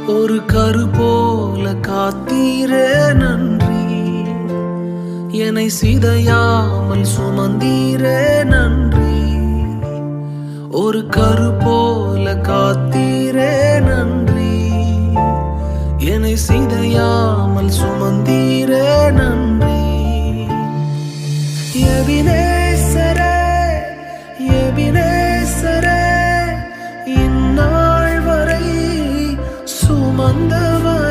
ஒரு கரு போல காத்தீரே நன்றி, என்னை சிதையாமல் சுமந்தீரே நன்றி. ஒரு கரு போல காத்தீரே நன்றி, என்னை சிதையாமல் சுமந்தீரே நன்றி. எபினேசரே, எபினேசரே, இந்நாள் வரை சுமந்தவர்